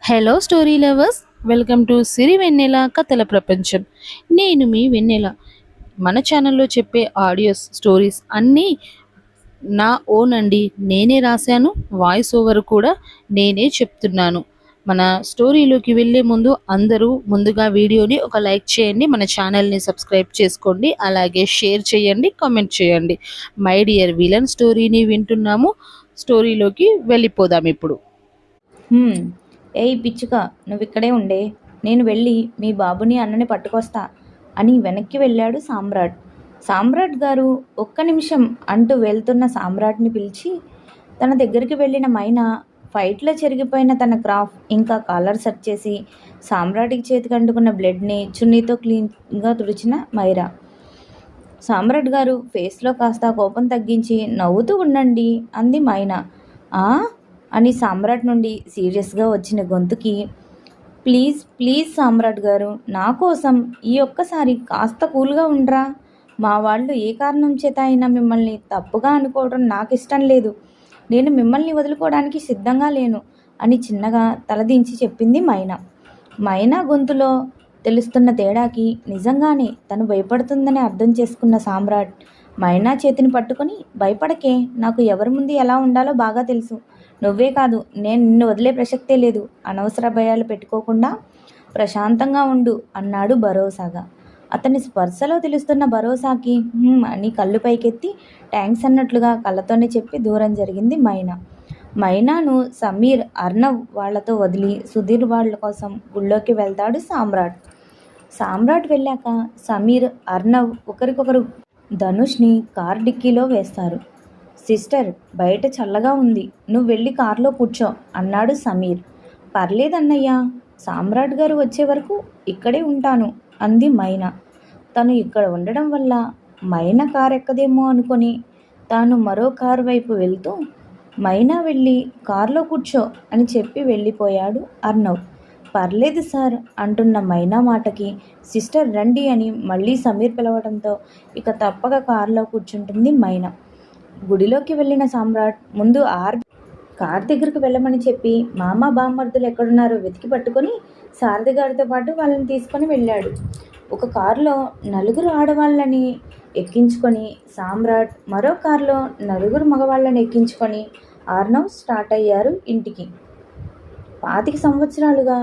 Hello story lovers, welcome to Siri Vennela కథల ప్రపంచం. నేను మీ వెన్నెల. మన ఛానల్లో చెప్పే ఆడియోస్ స్టోరీస్ అన్నీ నా ఓన్ అండి. నేనే రాశాను, వాయిస్ ఓవర్ కూడా నేనే చెప్తున్నాను. మన స్టోరీలోకి వెళ్ళే ముందు అందరూ ముందుగా వీడియోని ఒక లైక్ చేయండి, మన ఛానల్ని సబ్స్క్రైబ్ చేసుకోండి, అలాగే షేర్ చేయండి, కామెంట్ చేయండి. మై డియర్ విలన్ స్టోరీని వింటున్నాము. స్టోరీలోకి వెళ్ళిపోదాం ఇప్పుడు. హ్మ్. ఏయ్ పిచ్చుక, నువ్విక్కడే ఉండే, నేను వెళ్ళి మీ బాబుని అన్నని పట్టుకొస్తా అని వెనక్కి వెళ్ళాడు సామ్రాట్. సామ్రాట్ గారు ఒక్క నిమిషం అంటూ వెళ్తున్న సామ్రాట్ని పిలిచి తన దగ్గరికి వెళ్ళిన మైనా ఫైట్లో చెరిగిపోయిన తన క్రాఫ్ ఇంకా కాలర్ సెట్ చేసి సామ్రాట్కి చేతికి అంటుకున్న బ్లడ్ని చున్నీతో క్లీన్గా తుడిచిన మైరా. సామ్రాట్ గారు ఫేస్లో కాస్త కోపం తగ్గించి నవ్వుతూ ఉండండి అంది మైనా. ఆ అని సామ్రాట్ నుండి సీరియస్గా వచ్చిన గొంతుకి, ప్లీజ్ ప్లీజ్ సామ్రాట్ గారు, నా కోసం ఈ ఒక్కసారి కాస్త కూల్గా ఉండరా. మా వాళ్ళు ఏ కారణం చేత అయినా మిమ్మల్ని తప్పుగా అనుకోవడం నాకు ఇష్టం లేదు. నేను మిమ్మల్ని వదులుకోవడానికి సిద్ధంగా లేను అని చిన్నగా తలదించి చెప్పింది మైనా. మైనా గొంతులో తెలుస్తున్న తేడాకి నిజంగానే తను భయపడుతుందని అర్థం చేసుకున్న సామ్రాట్ మైనా చేతిని పట్టుకొని, భయపడకే, నాకు ఎవరి ముందు ఎలా ఉండాలో బాగా తెలుసు. నువ్వే కాదు, నేను నిన్ను వదిలే ప్రసక్తే లేదు. అనవసర భయాలు పెట్టుకోకుండా ప్రశాంతంగా ఉండు అన్నాడు భరోసాగా. అతని స్పర్శలో తెలుస్తున్న భరోసాకి అని కళ్ళు పైకెత్తి థ్యాంక్స్ అన్నట్లుగా కళ్ళతోనే చెప్పి దూరం జరిగింది మైనా. మైనాను సమీర్, అర్నవ్ వాళ్లతో వదిలి సుధీర్ వాళ్ళ కోసం గుళ్ళోకి వెళ్తాడు సామ్రాట్. సామ్రాట్ వెళ్ళాక సమీర్, అర్నవ్ ఒకరికొకరు ధనుష్ని కార్ డిక్కీలో వేస్తారు. సిస్టర్, బయట చల్లగా ఉంది, నువ్వు వెళ్ళి కారులో కూర్చో అన్నాడు సమీర్. పర్లేదన్నయ్యా, సామ్రాట్ గారు వచ్చే వరకు ఇక్కడే ఉంటాను అంది మైనా. తను ఇక్కడ ఉండడం వల్ల మైనా కారు ఎక్కదేమో అనుకొని తాను మరో కారు వైపు వెళ్తూ, మైనా వెళ్ళి కారులో కూర్చో అని చెప్పి వెళ్ళిపోయాడు అర్నవ్. పర్లేదు సార్ అంటున్న మైనా మాటకి సిస్టర్ రండి అని మళ్ళీ సమీర్ పిలవడంతో ఇక తప్పక కారులో కూర్చుంటుంది మైనా. గుడిలోకి వెళ్ళిన సామ్రాట్ ముందు కార్ దగ్గరకు వెళ్ళమని చెప్పి మామ బామ్మర్దులు ఎక్కడున్నారో వెతికి పట్టుకొని సారథి గారితో పాటు వాళ్ళని తీసుకొని వెళ్ళాడు. ఒక కారులో నలుగురు ఆడవాళ్ళని ఎక్కించుకొని సామ్రాట్, మరో కారులో నలుగురు మగవాళ్ళని ఎక్కించుకొని ఆర్నవ్ స్టార్ట్ అయ్యారు ఇంటికి. 25 సంవత్సరాలుగా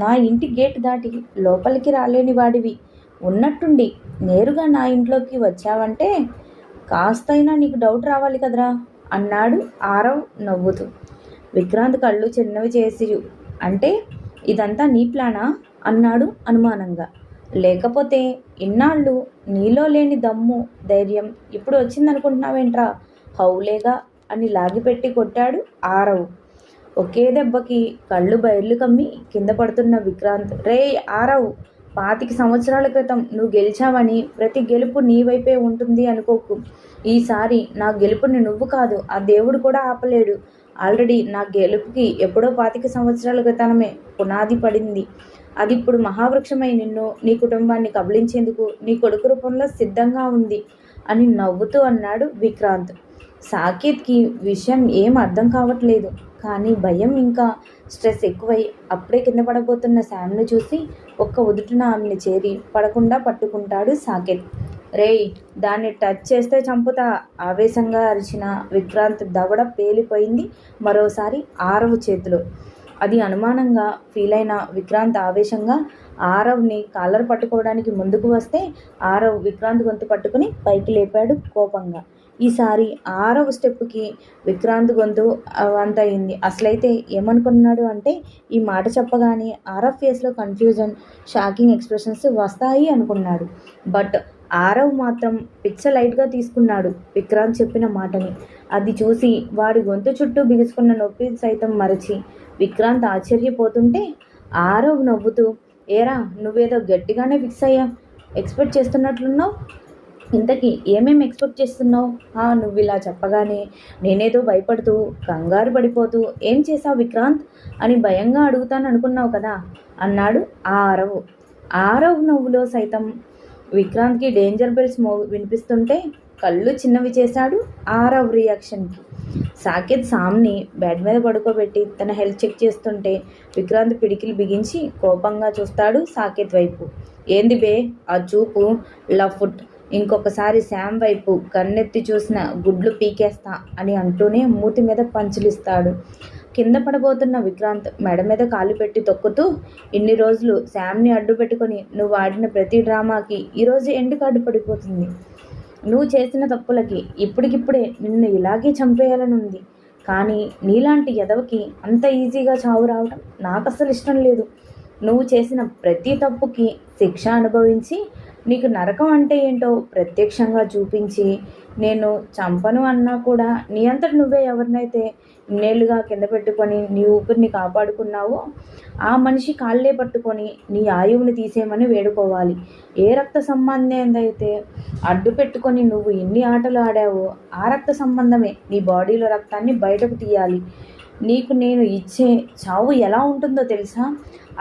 నా ఇంటి గేట్ దాటి లోపలికి రాలేని వాడివి ఉన్నట్టుండి నేరుగా నా ఇంట్లోకి వచ్చావంటే కాస్తైనా నీకు డౌట్ రావాలి కదరా అన్నాడు ఆరవ్ నవ్వుతూ. విక్రాంత్ కళ్ళు చిన్నవి చేసి, అంటే ఇదంతా నీ ప్లానా అన్నాడు అనుమానంగా. లేకపోతే ఇన్నాళ్ళు నీలో లేని దమ్ము ధైర్యం ఇప్పుడు వచ్చిందనుకుంటున్నావేంట్రా, హౌలేగా అని లాగిపెట్టి కొట్టాడు ఆరవ్. ఒకే దెబ్బకి కళ్ళు బయర్లు కమ్మి కింద పడుతున్న విక్రాంత్, రే ఆరవ్, 25 సంవత్సరాల క్రితం నువ్వు గెలిచావని ప్రతి గెలుపు నీ వైపే ఉంటుంది అనుకోకు. ఈసారి నా గెలుపుని నువ్వు కాదు, ఆ దేవుడు కూడా ఆపలేడు. ఆల్రెడీ నా గెలుపుకి ఎప్పుడో 25 సంవత్సరాల క్రితమే పునాది పడింది. అది ఇప్పుడు మహావృక్షమై నిన్ను, నీ కుటుంబాన్ని కబళించేందుకు నీ కొడుకు రూపంలో సిద్ధంగా ఉంది అని నవ్వుతూ అన్నాడు విక్రాంత్. సాకేత్కి విషయం ఏం అర్థం కావట్లేదు, కానీ భయం ఇంకా స్ట్రెస్ ఎక్కువై అప్పుడే కింద పడబోతున్న శామ్ను చూసి ఒక్క ఉదుటున ఆమెను చేరి పడకుండా పట్టుకుంటాడు సాకేత్. రేయ్, దాన్ని టచ్ చేస్తే చంపుతా ఆవేశంగా అరిచిన విక్రాంత్ దవడ పేలిపోయింది మరోసారి ఆరవ్ చేతిలో. అది అనుమానంగా ఫీల్ అయిన విక్రాంత్ ఆవేశంగా ఆరవ్ని కాలర్ పట్టుకోవడానికి ముందుకు వస్తే ఆరవ్ విక్రాంత్ గొంతు పట్టుకుని పైకి లేపాడు కోపంగా. ఈసారి ఆరవ్ స్టెప్కి విక్రాంత్ గొంతు అంత అయింది. అసలైతే ఏమనుకున్నాడు అంటే ఈ మాట చెప్పగానే ఆరవ్ ఫేస్లో కన్ఫ్యూజన్, షాకింగ్ ఎక్స్ప్రెషన్స్ వస్తాయి అనుకున్నాడు. బట్ ఆరవ్ మాత్రం లైట్గా తీసుకున్నాడు విక్రాంత్ చెప్పిన మాటని. అది చూసి వాడి గొంతు చుట్టూ బిగుసుకున్న నొప్పి సైతం మరచి విక్రాంత్ ఆశ్చర్యపోతుంటే ఆరవ్ నవ్వుతూ, ఏరా, నువ్వేదో గట్టిగానే ఫిక్స్ అయ్యా ఎక్స్పెక్ట్ చేస్తున్నట్లున్నావు, ఇంతకీ ఏమేమి ఎక్స్పెక్ట్ చేస్తున్నావు? నువ్వు ఇలా చెప్పగానే నేనేదో భయపడుతూ కంగారు పడిపోతూ ఏం చేశావు విక్రాంత్ అని భయంగా అడుగుతాను అనుకున్నావు కదా అన్నాడు ఆరవ్. ఆరవ్ నవ్వులో సైతం విక్రాంత్కి డేంజర్ బెల్స్ వినిపిస్తుంటే కళ్ళు చిన్నవి చేశాడు ఆరవ్ రియాక్షన్కి. సాకేత్ సామ్ని బెడ్ మీద పడుకోబెట్టి తన హెల్త్ చెక్ చేస్తుంటే విక్రాంత్ పిడికిలు బిగించి కోపంగా చూస్తాడు సాకేత్ వైపు. ఏంది బే ఆ చూపు? లఫుట్. ఇంకొకసారి శామ్ వైపు కన్నెత్తి చూసిన గుడ్లు పీకేస్తా అని అంటూనే మూతి మీద పంచులిస్తాడు. కింద పడబోతున్న విక్రాంత్ మెడ మీద కాలు పెట్టి తొక్కుతూ, ఇన్ని రోజులు శామ్ని అడ్డు పెట్టుకొని నువ్వు ఆడిన ప్రతి డ్రామాకి ఈరోజు ఎండు కార్డు పడిపోతుంది. నువ్వు చేసిన తప్పులకి ఇప్పటికిప్పుడే నిన్ను ఇలాగే చంపేయాలని ఉంది. కానీ నీలాంటి ఎదవకి అంత ఈజీగా చావు రావడం నాకు అసలు ఇష్టం లేదు. నువ్వు చేసిన ప్రతి తప్పుకి శిక్ష అనుభవించి నీకు నరకం అంటే ఏంటో ప్రత్యక్షంగా చూపించి నేను చంపను అన్నా కూడా నీ అంతట నువ్వే ఎవరినైతే ఇన్నేళ్లుగా కింద పెట్టుకొని నీ ఊపిరిని కాపాడుకున్నావో ఆ మనిషి కాళ్ళే పట్టుకొని నీ ఆయువుని తీసేయమని వేడుకోవాలి. ఏ రక్త సంబంధమైతే అడ్డు పెట్టుకొని నువ్వు ఎన్ని ఆటలు ఆడావో ఆ రక్త సంబంధమే నీ బాడీలో రక్తాన్ని బయటకు తీయాలి. నీకు నేను ఇచ్చే చావు ఎలా ఉంటుందో తెలుసా?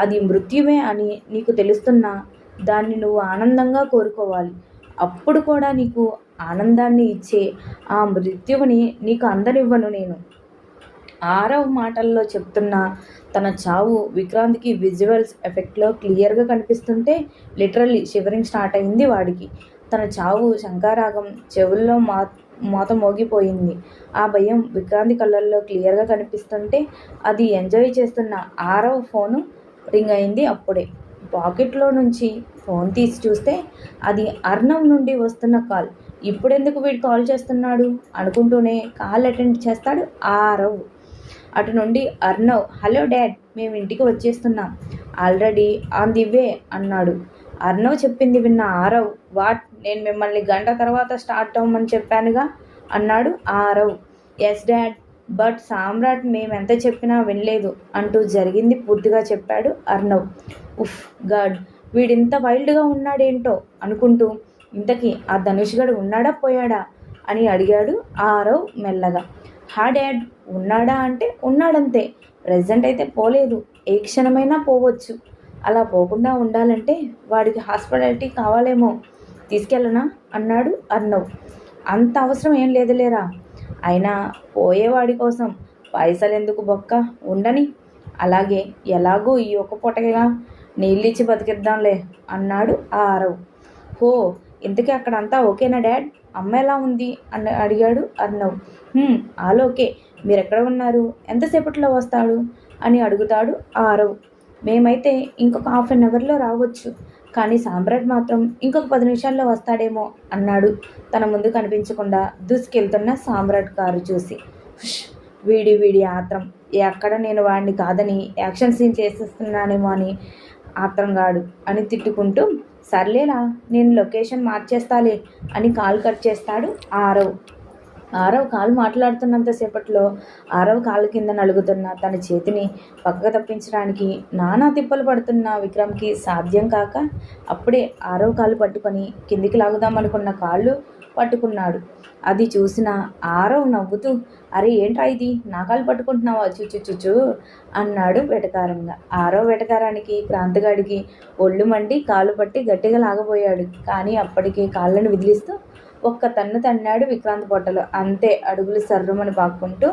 అది మృత్యువే అని నీకు తెలుస్తున్నా దాన్ని నువ్వు ఆనందంగా కోరుకోవాలి. అప్పుడు కూడా నీకు ఆనందాన్ని ఇచ్చే ఆ మృత్యువుని నీకు అందనివ్వను నేను. ఆరవ మాటల్లో చెప్తున్న తన చావు విక్రాంత్కి విజువల్స్ ఎఫెక్ట్లో క్లియర్గా కనిపిస్తుంటే లిటరల్లీ షివరింగ్ స్టార్ట్ అయింది వాడికి. తన చావు శంఖారాగం చెవుల్లో మోత మోగిపోయింది. ఆ భయం విక్రాంతి కళ్ళల్లో క్లియర్గా కనిపిస్తుంటే అది ఎంజాయ్ చేస్తున్న ఆరవ ఫోను రింగ్ అయింది. అప్పుడే పాకెట్లో నుంచి ఫోన్ తీసి చూస్తే అది అర్ణవ్ నుండి వస్తున్న కాల్. ఇప్పుడెందుకు వీడు కాల్ చేస్తున్నాడు అనుకుంటూనే కాల్ అటెండ్ చేస్తాడు ఆరవ్. అటు నుండి అర్ణవ్, హలో డాడ్, మేము ఇంటికి వచ్చేస్తున్నాం, ఆల్రెడీ ఆన్ ది వే అన్నాడు. అర్ణవ్ చెప్పింది విన్న ఆరవ్, వాట్, నేను మిమ్మల్ని గంట తర్వాత స్టార్ట్ అవ్వమని చెప్పానుగా అన్నాడు ఆరవ్. ఎస్ డాడ్, బట్ సామ్రాట్ మేమెంత చెప్పినా వినలేదు అంటూ జరిగింది పూర్తిగా చెప్పాడు అర్ణవ్. ఉఫ్ గాడ్, వీడింత వైల్డ్గా ఉన్నాడేంటో అనుకుంటూ ఇంతకీ ఆ ధనుష్ గడు ఉన్నాడా పోయాడా అని అడిగాడు ఆరవ్ మెల్లగా. హా డాడ్, ఉన్నాడా అంటే ఉన్నాడంతే, ప్రెజెంట్ అయితే పోలేదు, ఏ క్షణమైనా పోవచ్చు. అలా పోకుండా ఉండాలంటే వాడికి హాస్పిటాలిటీ కావాలేమో, తీసుకెళ్ళనా అన్నాడు అర్ణవ్. అంత అవసరం ఏం లేదులేరా, అయినా పోయేవాడి కోసం పైసలు ఎందుకు బొక్క, ఉండని, అలాగే ఎలాగో ఈ ఒక్క పూటగా నీళ్ళిచ్చి బతికిద్దాంలే అన్నాడు ఆరవ్. హో, ఇంతకీ అక్కడంతా ఓకేనా డాడ్, అమ్మ ఎలా ఉంది అని అడిగాడు అర్ణవ్. ఆల్ ఓకే, మీరెక్కడ ఉన్నారు, ఎంతసేపట్లో వస్తాడు అని అడుగుతాడు ఆరవ్. మేమైతే ఇంకొక హాఫ్ అన్ అవర్లో రావచ్చు, కానీ సామ్రాట్ మాత్రం ఇంకొక 10 నిమిషాల్లో వస్తాడేమో అన్నాడు తన ముందు కనిపించకుండా దూసుకెళ్తున్న సామ్రాట్ కారు చూసి. వీడి ఆత్రం, ఎక్కడ నేను వాడిని కాదని యాక్షన్ సీన్ చేసేస్తున్నానేమో అని ఆత్రంగాడు అని తిట్టుకుంటూ, సర్లేరా నేను లొకేషన్ మార్చేస్తాలే అని కాల్ కట్ చేస్తాడు ఆరవ్. ఆరవ్ కాలు మాట్లాడుతున్నంతసేపట్లో ఆరవ్ కాలు కింద నలుగుతున్న తన చేతిని పక్కకు తప్పించడానికి నానా తిప్పలు పడుతున్న విక్రమ్కి సాధ్యం కాక అప్పుడే ఆరవ్ కాలు పట్టుకొని కిందికి లాగుదామనుకున్న కాళ్ళు పట్టుకున్నాడు. అది చూసిన ఆరవ్ నవ్వుతూ, అరే ఏంట్రా ఇది, నా కాలు పట్టుకుంటున్నావా చుచ్చు అన్నాడు వెటకారంగా. ఆరవ్ వెటకారానికి క్రాంతిగాడికి ఒళ్ళు మండి కాలు పట్టి గట్టిగా లాగబోయాడు. కానీ అప్పటికే కాళ్ళను విదిలిస్తూ ఒక్క తన్ను తన్నాడు విక్రాంత్ పొట్టలో. అంతే, అడుగులు సర్రమని పాక్కుంటూ,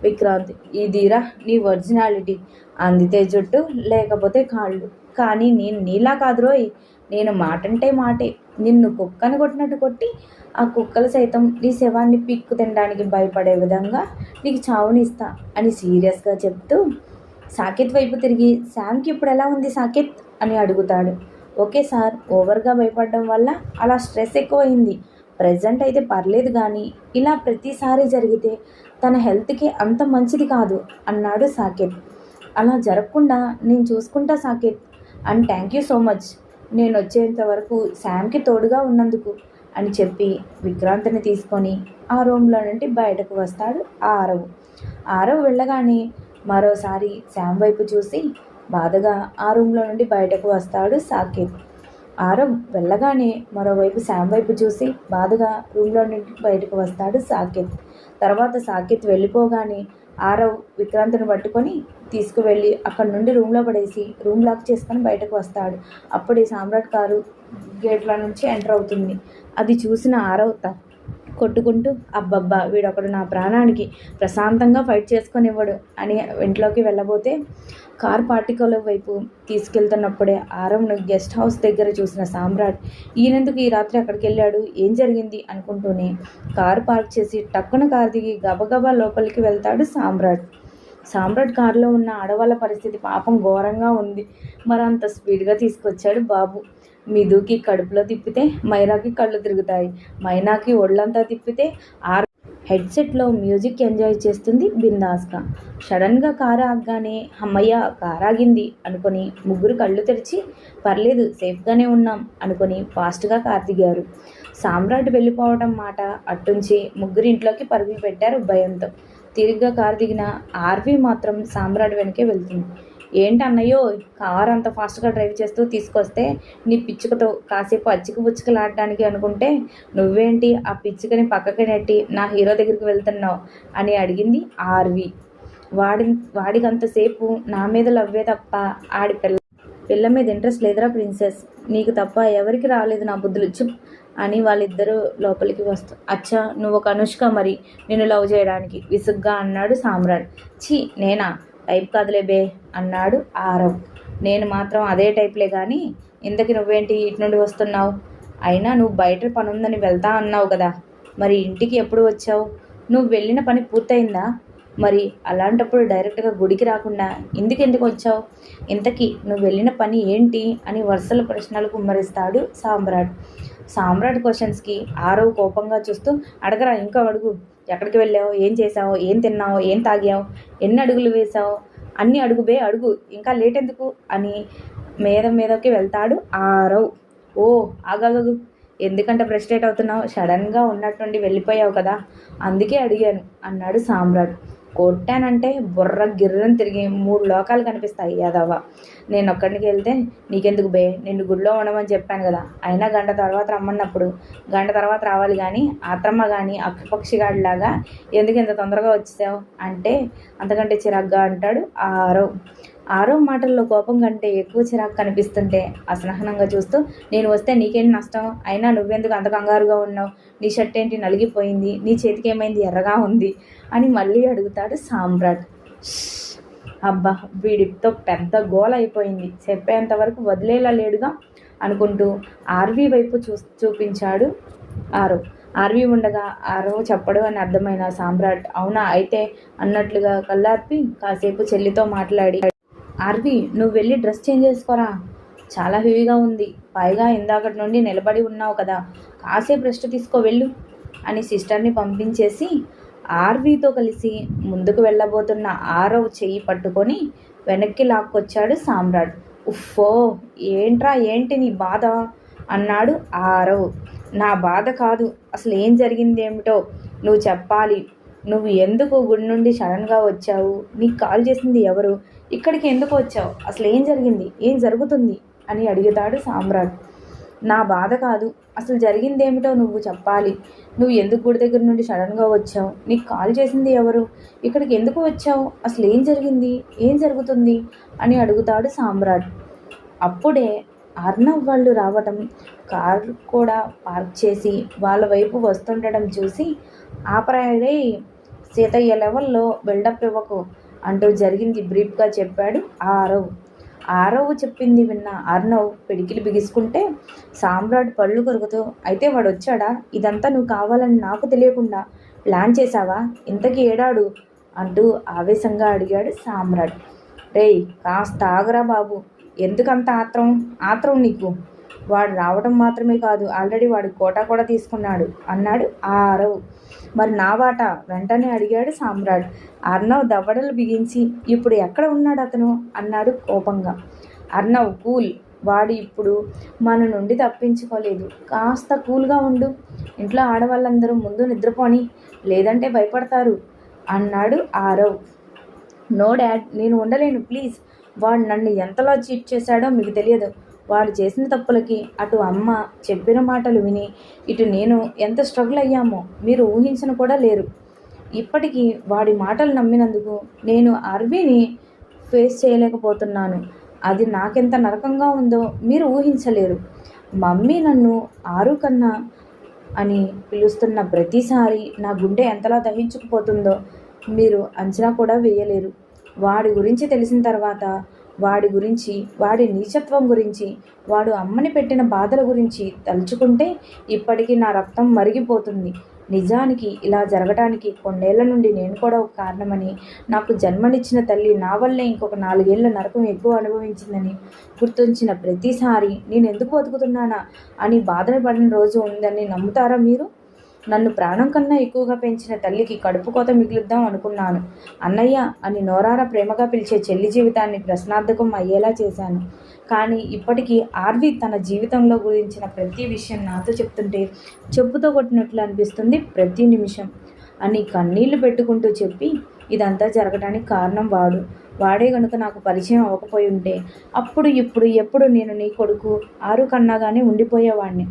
విక్రాంత్, ఇదిరా నీ ఒరిజినాలిటీ, అందితే జుట్టు లేకపోతే కాళ్ళు, కానీ నేను నీలా కాదురోయ్, నేను మాటంటే మాటే, నిన్ను కుక్కను కొట్టినట్టు కొట్టి ఆ కుక్కలు సైతం నీ శవాన్ని పిక్కు తినడానికి భయపడే విధంగా నీకు చావునిస్తా అని సీరియస్గా చెప్తూ సాకేత్ వైపు తిరిగి, శామ్కి ఇప్పుడు ఎలా ఉంది సాకేత్ అని అడుగుతాడు. ఓకే సార్, ఓవర్గా భయపడడం వల్ల అలా స్ట్రెస్ ఎక్కువైంది, ప్రజెంట్ అయితే పర్లేదు, కానీ ఇలా ప్రతిసారి జరిగితే తన హెల్త్కి అంత మంచిది కాదు అన్నాడు సాకేత్. అలా జరగకుండా నేను చూసుకుంటా Saket, and thank you so much నేను వచ్చేంత వరకు శామ్కి తోడుగా ఉన్నందుకు అని చెప్పి విక్రాంత్ని తీసుకొని ఆ రూమ్లో నుండి బయటకు వస్తాడు ఆరవ్. ఆరవ్ వెళ్ళగానే మరోసారి శామ్ వైపు చూసి బాధగా ఆ రూమ్లో నుండి బయటకు వస్తాడు సాకేత్. ఆరవ్ వెళ్ళగానే మరోవైపు శామ్ వైపు చూసి బాధగా రూమ్లో నుండి బయటకు వస్తాడు సాకేత్. తర్వాత సాకేత్ వెళ్ళిపోగానే ఆరవ్ విక్రాంత్ని పట్టుకొని తీసుకువెళ్ళి అక్కడి నుండి రూమ్లో పడేసి రూమ్ లాక్ చేసుకొని బయటకు వస్తాడు. అప్పుడే సామ్రాట్ కారు గేట్ల నుంచి ఎంటర్ అవుతుంది. అది చూసిన ఆరవ్ కొట్టుకుంటూ అబ్బబ్బా వీడొకడు నా ప్రాణానికి ప్రశాంతంగా ఫైట్ చేసుకొనివ్వడు అని ఇంట్లోకి వెళ్ళబోతే కార్ పార్టికల వైపు తీసుకెళ్తున్నప్పుడే ఆరవ్ను గెస్ట్ హౌస్ దగ్గర చూసిన సామ్రాట్ ఈయనెందుకు ఈ రాత్రి అక్కడికి వెళ్ళాడు, ఏం జరిగింది అనుకుంటూనే కారు పార్క్ చేసి టక్కున కారు దిగి గబగబా లోపలికి వెళ్తాడు సామ్రాట్. సామ్రాట్ కారులో ఉన్న ఆడవాళ్ళ పరిస్థితి పాపం ఘోరంగా ఉంది. మరంత స్పీడ్గా తీసుకొచ్చాడు బాబు. మిదుకి కడుపులో తిప్పితే మైరాకి కళ్ళు తిరుగుతాయి, మైనాకి ఒళ్ళంతా తిప్పితే హెడ్సెట్లో మ్యూజిక్ ఎంజాయ్ చేస్తుంది బిందాస్గా. సడన్గా కారు ఆగగానే అమ్మయ్య కారు ఆగింది అనుకొని ముగ్గురు కళ్ళు తెరిచి పర్లేదు సేఫ్గానే ఉన్నాం అనుకొని ఫాస్ట్గా కారు దిగారు. సామ్రాట్ వెళ్ళిపోవటం మాట అట్టుంచి ముగ్గురు ఇంట్లోకి పరుగులు పెట్టారు భయంతో. తిరిగ్గా కారు దిగిన ఆర్వి మాత్రం సామ్రాట్ వెనకే వెళ్తుంది. ఏంటి అన్నయ్యో కారు అంత ఫాస్ట్గా డ్రైవ్ చేస్తూ తీసుకొస్తే నీ పిచ్చుకతో కాసేపు అచ్చిక పుచ్చుకలాడడానికి అనుకుంటే నువ్వేంటి ఆ పిచ్చుకని పక్కకి నెట్టి నా హీరో దగ్గరికి వెళ్తున్నావు అని అడిగింది ఆర్వి. వాడికంతసేపు నా మీద లవ్వే తప్ప ఆడి పిల్ల మీద ఇంట్రెస్ట్ లేదురా ప్రిన్సెస్, నీకు తప్ప ఎవరికి రాలేదు నా బుద్ధులు చుప్ అని వాళ్ళిద్దరూ లోపలికి అచ్చా నువ్వు ఒక అనుష్క మరి నిన్ను లవ్ చేయడానికి విసుగ్గా అన్నాడు సామ్రాట్. ఛీ నేనా, టైప్ కాదులే బే అన్నాడు ఆరవ్. నేను మాత్రం అదే టైప్లే కానీ ఇంతకి నువ్వేంటి ఇటు నుండి వస్తున్నావు, అయినా నువ్వు బయట పని ఉందని వెళ్తా అన్నావు కదా, మరి ఇంటికి ఎప్పుడు వచ్చావు, నువ్వు వెళ్ళిన పని పూర్తయిందా, మరి అలాంటప్పుడు డైరెక్ట్గా గుడికి రాకుండా ఎందుకు వచ్చావు, ఇంతకీ నువ్వు వెళ్ళిన పని ఏంటి అని వరుసల ప్రశ్నలు కుమ్మరిస్తాడు సామ్రాట్. సామ్రాట్ క్వశ్చన్స్కి ఆరవ్ కోపంగా చూస్తూ అడగరా ఇంకా అడుగు, ఎక్కడికి వెళ్ళావు, ఏం చేసావు, ఏం తిన్నావు, ఏం తాగావు, ఎన్ని అడుగులు వేసావు, అన్నీ అడుగు బే అడుగు, ఇంకా లేట్ ఎందుకు అని మీదకి వెళ్తాడు ఆరవ్. ఓ ఆగాగు, ఎందుకంటే ఫ్రస్ట్రేట్ అవుతున్నావు, సడన్గా ఉన్నట్టుండి వెళ్ళిపోయావు కదా అందుకే అడిగాను అన్నాడు సామ్రాట్. కొట్టానంటే బుర్ర గిర్రని తిరిగి 3 లోకాలు కనిపిస్తాయి యాదవ. నేను ఒక్కడికి వెళ్తే నీకెందుకు బే, నిన్ను గుడిలో ఉండమని చెప్పాను కదా, అయినా గంట తర్వాత రమ్మన్నప్పుడు గంట తర్వాత రావాలి కానీ ఆత్రమ్మ కానీ అక్కపక్షిగాడిలాగా ఎందుకు ఇంత తొందరగా వచ్చావు అంటే అంతకంటే చిరాగ్గా అంటాడు ఆరవ్. ఆరవ్ మాటల్లో కోపం కంటే ఎక్కువ చిరాకు కనిపిస్తుంటే అసహనంగా చూస్తూ నేను వస్తే నీకేం నష్టం, అయినా నువ్వెందుకు అంత కంగారుగా ఉన్నావు, నీ షర్ట్ ఏంటి నలిగిపోయింది, నీ చేతికి ఏమైంది ఎర్రగా ఉంది అని మళ్ళీ అడుగుతాడు సామ్రాట్. అబ్బా వీడితో పెద్ద గోల అయిపోయింది, చెప్పేంతవరకు వదిలేలా లేడుగా అనుకుంటూ ఆర్వి వైపు చూపించాడు ఆరవ్. ఆర్వి ఉండగా ఆరవ్ చెప్పడు అని అర్థమైన సామ్రాట్ అవునా అయితే అన్నట్లుగా కళ్ళార్పి కాసేపు చెల్లితో మాట్లాడి ఆర్వి నువ్వు వెళ్ళి డ్రెస్ చేంజ్ చేసుకోరా, చాలా హెవీగా ఉంది, పైగా ఇందాకటి నుండి నిలబడి ఉన్నావు కదా, కాసేపు రెస్ట్ తీసుకో వెళ్ళు అని సిస్టర్ని పంపించేసి ఆర్వీతో కలిసి ముందుకు వెళ్ళబోతున్న ఆరవ్ చెయ్యి పట్టుకొని వెనక్కి లాక్కొచ్చాడు సామ్రాట్. ఉఫ్ఫో ఏంట్రా ఏంటి నీ బాధ అన్నాడు ఆరవ్. నా బాధ కాదు, అసలు ఏం జరిగింది ఏమిటో నువ్వు చెప్పాలి, నువ్వు ఎందుకు గుడి నుండి సడన్గా వచ్చావు, నీకు కాల్ చేసింది ఎవరు, ఇక్కడికి ఎందుకు వచ్చావు, అసలు ఏం జరిగింది, ఏం జరుగుతుంది అని అడుగుతాడు సామ్రాట్. నా బాధ కాదు, అసలు జరిగిందేమిటో నువ్వు చెప్పాలి, నువ్వు ఎందుకు గుడి దగ్గర నుండి సడన్గా వచ్చావు, నీకు కాల్ చేసింది ఎవరు, ఇక్కడికి ఎందుకు వచ్చావు, అసలు ఏం జరిగింది, ఏం జరుగుతుంది అని అడుగుతాడు సామ్రాట్. అప్పుడే అర్నవ్ వాళ్ళు రావటం, కారు కూడా పార్క్ చేసి వాళ్ళ వైపు వస్తుండడం చూసి ఆపరాయడే సీతయ్య లెవెల్లో బిల్డప్ ఇవ్వకు అంటూ జరిగింది బ్రీఫ్గా చెప్పాడు ఆరవ్. ఆరవ్ చెప్పింది విన్న అర్నవ్ పిడికిలు బిగించుకుంటే సామ్రాట్ పళ్ళు కొరుకుతూ అయితే వాడు వచ్చాడా, ఇదంతా నువ్వు కావాలని నాకు తెలియకుండా ప్లాన్ చేశావా, ఇంతకీ ఏడాడు అంటూ ఆవేశంగా అడిగాడు సామ్రాట్. రేయ్ కాస్త ఆగరా బాబు, ఎందుకంత ఆత్రం నీకు, వాడు రావడం మాత్రమే కాదు ఆల్రెడీ వాడి కోటా కూడా తీసుకున్నాడు అన్నాడు ఆరవ్. మరి నా వాటా వెంటనే అడిగాడు సామ్రాట్. అర్నవ్ దవడలు బిగించి ఇప్పుడు ఎక్కడ ఉన్నాడు అతను అన్నాడు కోపంగా. అర్నవ్ కూల్, వాడు ఇప్పుడు మన నుండి తప్పించుకోలేదు, కాస్త కూల్గా ఉండు, ఇంట్లో ఆడవాళ్ళందరూ ముందు నిద్రపోని లేదంటే భయపడతారు అన్నాడు ఆరవ్. నో డాడ్, నేను ఉండలేను ప్లీజ్, వాడు నన్ను ఎంతలా చీట్ చేశాడో మీకు తెలియదు, వాడు చేసిన తప్పులకి అటు అమ్మ చెప్పిన మాటలు విని ఇటు నేను ఎంత స్ట్రగుల్ అయ్యామో మీరు ఊహించను కూడా లేరు. ఇప్పటికీ వాడి మాటలు నమ్మినందుకు నేను ఆర్వీని ఫేస్ చేయలేకపోతున్నాను, అది నాకెంత నరకంగా ఉందో మీరు ఊహించలేరు. మమ్మీ నన్ను అని పిలుస్తున్న ప్రతిసారి నా గుండె ఎంతలా దహించుకుపోతుందో మీరు అంచనా కూడా వేయలేరు. వాడి గురించి తెలిసిన తర్వాత, వాడి గురించి, వాడి నీచత్వం గురించి, వాడు అమ్మని పెట్టిన బాధల గురించి తలుచుకుంటే ఇప్పటికీ నా రక్తం మరిగిపోతుంది. నిజానికి ఇలా జరగటానికి కొన్నేళ్ల నుండి నేను కూడా ఒక కారణమని, నాకు జన్మనిచ్చిన తల్లి నా వల్లే ఇంకొక 4 ఏళ్ల నరకం ఎక్కువ అనుభవించిందని గుర్తొచ్చిన ప్రతిసారి నేనెందుకు బతుకుతున్నానా అని బాధలు పడిన రోజు ఉందని నమ్ముతారా మీరు? నన్ను ప్రాణం కన్నా ఎక్కువగా పెంచిన తల్లికి కడుపు కోత మిగులుద్దాం అనుకున్నాను. అన్నయ్య అని నోరారా ప్రేమగా పిలిచే చెల్లి జీవితాన్ని ప్రశ్నార్థకం అయ్యేలా చేశాను. కానీ ఇప్పటికీ ఆర్వి తన జీవితంలో గురించిన ప్రతి విషయం నాతో చెప్తుంటే చెప్పుతో కొట్టినట్లు అనిపిస్తుంది ప్రతి నిమిషం అని కన్నీళ్లు పెట్టుకుంటూ చెప్పి, ఇదంతా జరగడానికి కారణం వాడు. వాడే గనుక నాకు పరిచయం అవ్వకపోయి ఉంటే అప్పుడు ఇప్పుడు ఎప్పుడు నేను నీ కొడుకు ఆరు కన్నాగానే ఉండిపోయేవాడిని.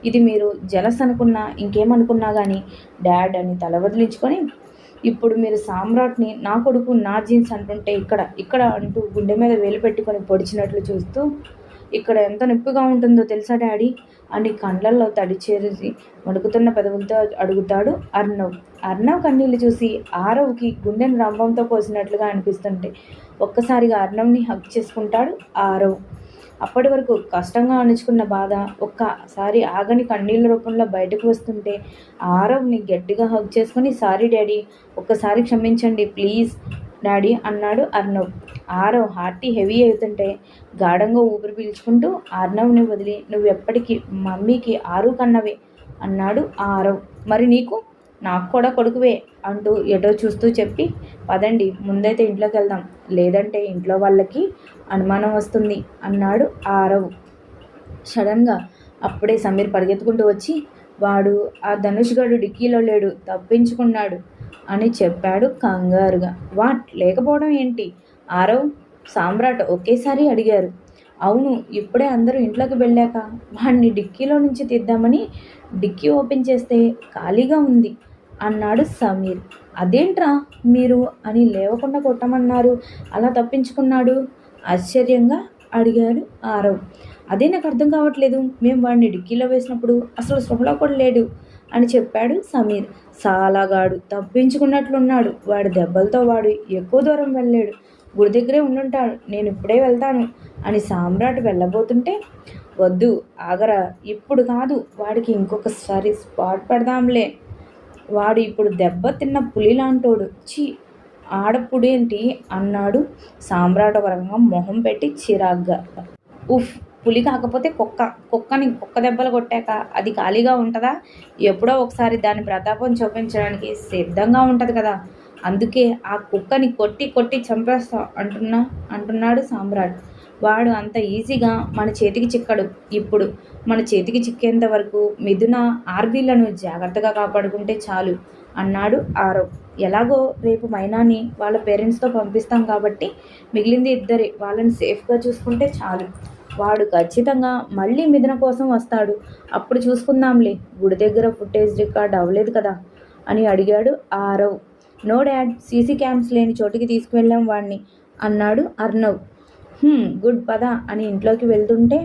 ఇది మీరు జలస్ అనుకున్నా ఇంకేమనుకున్నా కానీ డాడ్ అని తల వదిలించుకొని, ఇప్పుడు మీరు సామ్రాట్ని నా కొడుకు నా జీన్స్ అంటుంటే ఇక్కడ ఇక్కడ అంటూ గుండె మీద వేలు పెట్టుకొని పొడిచినట్లు చూస్తూ, ఇక్కడ ఎంత నొప్పిగా ఉంటుందో తెలుసా డాడీ అని కండ్లల్లో తడి చేరి వణుకుతున్న పెదవులతో అడుగుతాడు అర్ణవ్. అర్ణవ్ కన్నీళ్ళు చూసి ఆరవ్కి గుండెను రంభంతో కోసినట్లుగా అనిపిస్తుంటే ఒక్కసారిగా అర్ణవ్ని హగ్ చేసుకుంటాడు ఆరవ్. అప్పటి వరకు కష్టంగా అణుచుకున్న బాధ ఒక్కసారి ఆగని కన్నీళ్ళ రూపంలో బయటకు వస్తుంటే ఆరవ్ని గట్టిగా హగ్ చేసుకుని, సారీ డాడీ, ఒక్కసారి క్షమించండి ప్లీజ్ డాడీ అన్నాడు అర్ణవ్. ఆరవ్ హార్టీ హెవీ అవుతుంటే గాఢంగా ఊపిరి పీల్చుకుంటూ అర్ణవ్ని వదిలి, నువ్వు ఎప్పటికీ మమ్మీకి ఆరు కన్నవే అన్నాడు ఆరవ్. మరి నీకు? నాకు కూడా కొడుకువే అంటూ ఎటో చూస్తూ చెప్పి, పదండి ముందైతే ఇంట్లోకి వెళ్దాం, లేదంటే ఇంట్లో వాళ్ళకి అనుమానం వస్తుంది అన్నాడు ఆరవ్. సడన్గా అప్పుడే సమీర్ పరిగెత్తుకుంటూ వచ్చి, వాడు ఆ ధనుష్ గడు డిక్కీలో లేడు, తప్పించుకున్నాడు అని చెప్పాడు కంగారుగా. వాట్, లేకపోవడం ఏంటి? ఆరవ్, సామ్రాట్ ఒకేసారి అడిగారు. అవును, ఇప్పుడే అందరూ ఇంట్లోకి వెళ్ళాక వాడిని డిక్కీలో నుంచి తీద్దామని డిక్కీ ఓపెన్ చేస్తే ఖాళీగా ఉంది అన్నాడు సమీర్. అదేంట్రా మీరు అని లేవకుండా కొట్టమన్నారు, అలా తప్పించుకున్నాడు ఆశ్చర్యంగా అడిగాడు ఆరవ్. అదే నాకు అర్థం కావట్లేదు, మేము వాడిని డిక్కీలో వేసినప్పుడు అసలు స్పృహలో కూడా లేడు అని చెప్పాడు సమీర్. సాలాగాడు తప్పించుకున్నట్లున్నాడు, వాడి దెబ్బలతో వాడు ఎక్కువ దూరం వెళ్ళాడు, గుడి దగ్గరే ఉండుంటాడు, నేను ఇప్పుడే వెళ్తాను అని సామ్రాట్ వెళ్ళబోతుంటే, వద్దు ఆగరా, ఇప్పుడు కాదు, వాడికి ఇంకొకసారి స్పాట్ పెడదాంలే, వాడు ఇప్పుడు దెబ్బ తిన్న పులి లాంటోడు, చీ ఆడపుడేంటి అన్నాడు సామ్రాట్ ఒక రకంగా మొహం పెట్టి చిరాగ్గా. ఉఫ్, పులి కాకపోతే కుక్కని కుక్క దెబ్బలు కొట్టాక అది ఖాళీగా ఉంటుందా? ఎప్పుడో ఒకసారి దాని ప్రతాపం చూపించడానికి సిద్ధంగా ఉంటుంది కదా, అందుకే ఆ కుక్కని కొట్టి కొట్టి చంపేస్తా అంటున్నాడు సామ్రాట్. వాడు అంత ఈజీగా మన చేతికి చిక్కడు. ఇప్పుడు మన చేతికి చిక్కేంత వరకు మిథున ఆర్బీలను జాగ్రత్తగా కాపాడుకుంటే చాలు అన్నాడు ఆరవ్. ఎలాగో రేపు మైనాని వాళ్ళ పేరెంట్స్తో పంపిస్తాం కాబట్టి మిగిలింది ఇద్దరే, వాళ్ళని సేఫ్గా చూసుకుంటే చాలు. వాడు ఖచ్చితంగా మళ్ళీ మిథున కోసం వస్తాడు, అప్పుడు చూసుకుందాంలే, గుడి దగ్గర ఫుటేజ్ రికార్డ్ అవ్వలేదు కదా అని అడిగాడు Aarav. No dad, CC cams లేని చోటికి తీసుకువెళ్ళాం వాడిని అన్నాడు అర్ణవ్. గుడ్, పద అని ఇంట్లోకి వెళ్తుంటే,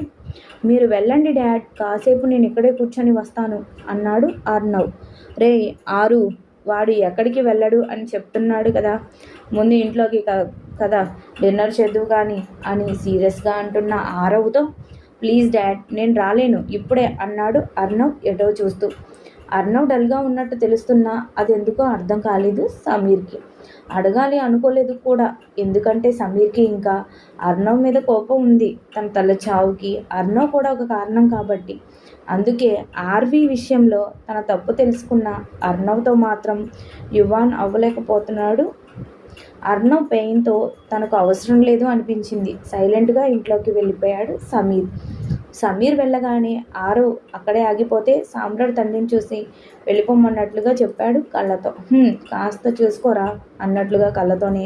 మీరు వెళ్ళండి డాడ్, కాసేపు నేను ఇక్కడే కూర్చొని వస్తాను అన్నాడు అర్ణవ్. రే ఆరు, వాడు ఎక్కడికి వెళ్ళడు అని చెప్తున్నాడు కదా, ముందు ఇంట్లోకి కదా డిన్నర్ చేద్దువు కానీ అని సీరియస్గా అంటున్న ఆరవ్తో, ప్లీజ్ డాడ్, నేను రాలేను ఇప్పుడే అన్నాడు అర్ణవ్ ఎటో చూస్తూ. అర్ణవ్ డల్గా ఉన్నట్టు తెలుస్తున్నా అది ఎందుకో అర్థం కాలేదు సమీర్కి. అడగాలి అనుకోలేదు కూడా, ఎందుకంటే సమీర్కి ఇంకా అర్ణవ్ మీద కోపం ఉంది, తన తల చావుకి అర్ణవ్ కూడా ఒక కారణం కాబట్టి. అందుకే ఆర్వి విషయంలో తన తప్పు తెలుసుకున్న అర్ణవ్తో మాత్రం యువాన్ అవ్వలేకపోతున్నాడు. అర్ణవ్ పెయిన్తో తనకు అవసరం లేదు అనిపించింది. సైలెంట్గా ఇంట్లోకి వెళ్ళిపోయాడు సమీర్. సమీర్ వెళ్ళగానే ఆరవ్ అక్కడే ఆగిపోతే సామ్రాట్ తండ్రిని చూసి వెళ్ళిపోమన్నట్లుగా చెప్పాడు కళ్ళతో. కాస్త చూసుకోరా అన్నట్లుగా కళ్ళతోనే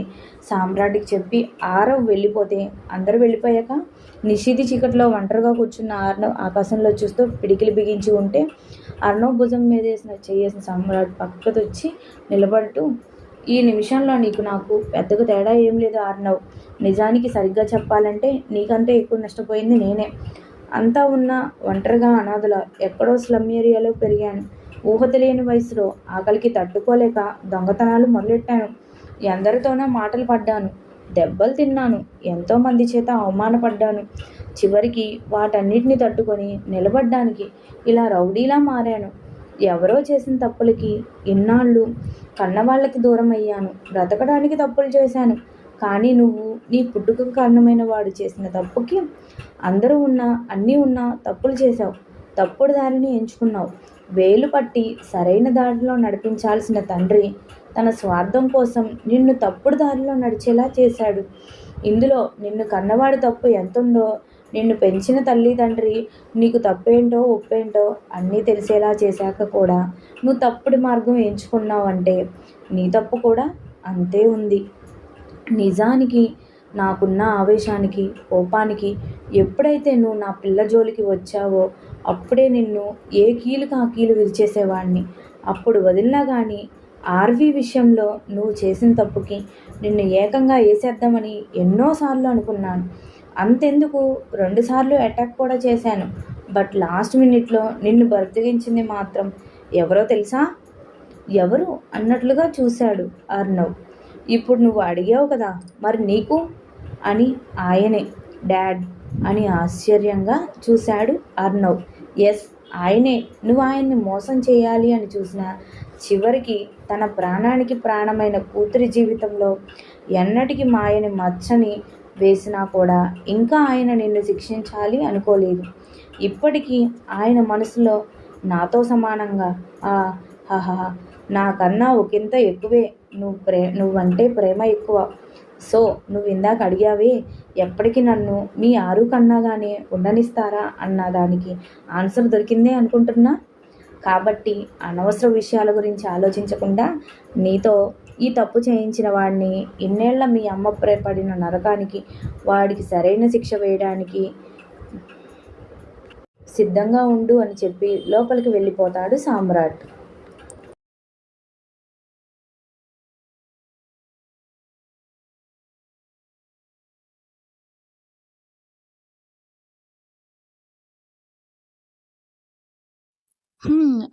సామ్రాట్కి చెప్పి ఆరవ్ వెళ్ళిపోతే, అందరూ వెళ్ళిపోయాక నిషితి చీకట్లో ఒంటరిగా కూర్చున్న అర్ణవ్ ఆకాశంలో చూస్తూ పిడికిలి బిగించి ఉంటే, అర్ణవ్ భుజం మీద చేసిన సామ్రాట్ పక్కకు వచ్చి నిలబడుతూ, ఈ నిమిషంలో నీకు నాకు పెద్దగా తేడా ఏం లేదు అర్ణవ్, నిజానికి సరిగ్గా చెప్పాలంటే నీకంటే ఎక్కువ నష్టపోయింది నేనే. అంతా ఉన్న ఒంటరిగా అనాథల ఎక్కడో స్లమ్ ఏరియాలో పెరిగాను. ఊహ తెలియని వయసులో ఆకలికి తట్టుకోలేక దొంగతనాలు మొదలెట్టాను. ఎందరితోనో మాటలు పడ్డాను, దెబ్బలు తిన్నాను, ఎంతోమంది చేత అవమానపడ్డాను. చివరికి వాటన్నిటిని తట్టుకొని నిలబడ్డానికి ఇలా రౌడీలా మారాను. ఎవరో చేసిన తప్పులకి ఇన్నాళ్ళు కన్నవాళ్ళకి దూరం అయ్యాను. బ్రతకడానికి తప్పులు చేశాను. కానీ నువ్వు నీ పుట్టుకకు కారణమైన వాడు చేసిన తప్పుకి అందరూ ఉన్నా అన్నీ ఉన్నా తప్పులు చేశావు. తప్పుడు దారిని ఎంచుకున్నావు. వేలు పట్టి సరైన దారిలో నడిపించాల్సిన తండ్రి తన స్వార్థం కోసం నిన్ను తప్పుడు దారిలో నడిచేలా చేశాడు. ఇందులో నిన్ను కన్నవాడి తప్పు ఎంతుందో, నిన్ను పెంచిన తల్లిదండ్రి నీకు తప్పేంటో ఒప్పేంటో అన్నీ తెలిసేలా చేశాక కూడా నువ్వు తప్పుడు మార్గం ఎంచుకున్నావంటే నీ తప్పు కూడా అంతే ఉంది. నిజానికి నాకున్న ఆవేశానికి కోపానికి ఎప్పుడైతే నువ్వు నా పిల్ల జోలికి వచ్చావో అప్పుడే నిన్ను ఏ కీలుకి ఆ కీలు విరిచేసేవాడిని. అప్పుడు వదిలినా కానీ ఆర్వి విషయంలో నువ్వు చేసిన తప్పుకి నిన్ను ఏకంగా వేసేద్దామని ఎన్నోసార్లు అనుకున్నాను. అంతెందుకు 2 సార్లు అటాక్ కూడా చేశాను. బట్ లాస్ట్ మినిట్లో నిన్ను బతికించింది మాత్రం ఎవరో తెలుసా? ఎవరు అన్నట్లుగా చూశాడు అర్ణవ్. ఇప్పుడు నువ్వు అడిగావు కదా, మరి నీకు అని ఆయనే. డాడ్ అని ఆశ్చర్యంగా చూశాడు అర్ణవ్. ఎస్, ఆయనే. నువ్వు ఆయన్ని మోసం చేయాలి అని చూసిన చివరికి తన ప్రాణానికి ప్రాణమైన కూతురి జీవితంలో ఎన్నటికి మాయని మచ్చని వేసినా కూడా ఇంకా ఆయన నిన్ను శిక్షించాలి అనుకోలేదు. ఇప్పటికీ ఆయన మనసులో నాతో సమానంగా ఆ హహ నాకన్నా ఒకంత ఎక్కువే నువ్వంటే ప్రేమ ఎక్కువ. సో నువ్వు ఇందాక అడిగావే ఎప్పటికీ నన్ను మీ ఆరు కన్నాగానే ఉండనిస్తారా అన్న దానికి ఆన్సర్ దొరికిందే అనుకుంటున్నా. కాబట్టి అనవసర విషయాల గురించి ఆలోచించకుండా నీతో ఈ తప్పు చేయించిన వాడిని ఇన్నేళ్ల మీ అమ్మ పడిన నరకానికి వాడికి సరైన శిక్ష వేయడానికి సిద్ధంగా ఉండు అని చెప్పి లోపలికి వెళ్ళిపోతాడు సామ్రాట్.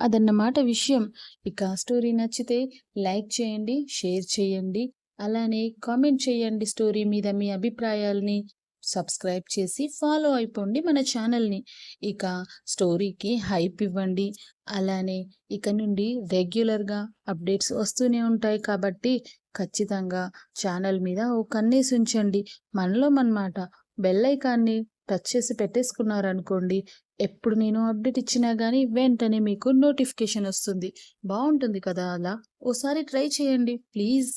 అదన్నమాట విషయం. ఇక స్టోరీ నచ్చితే లైక్ చేయండి, షేర్ చేయండి, అలానే కామెంట్ చేయండి. స్టోరీ మీద మీ అభిప్రాయాల్ని సబ్స్క్రైబ్ చేసి ఫాలో అయిపోండి మన ఛానల్ని. ఇక స్టోరీకి హైప్ ఇవ్వండి. అలానే ఇక నుండి రెగ్యులర్గా అప్డేట్స్ వస్తూనే ఉంటాయి కాబట్టి ఖచ్చితంగా ఛానల్ మీద ఓ కన్నేసి ఉంచండి. మనలో మనమాట బెల్ ఐకాన్ని టచ్ చేసి పెట్టేసుకున్నారనుకోండి, ఎప్పుడు నేను అప్డేట్ ఇచ్చినా గానీ వెంటనే మీకు నోటిఫికేషన్ వస్తుంది. బావుంటుంది కదా అలా. ఓసారి ట్రై చేయండి ప్లీజ్.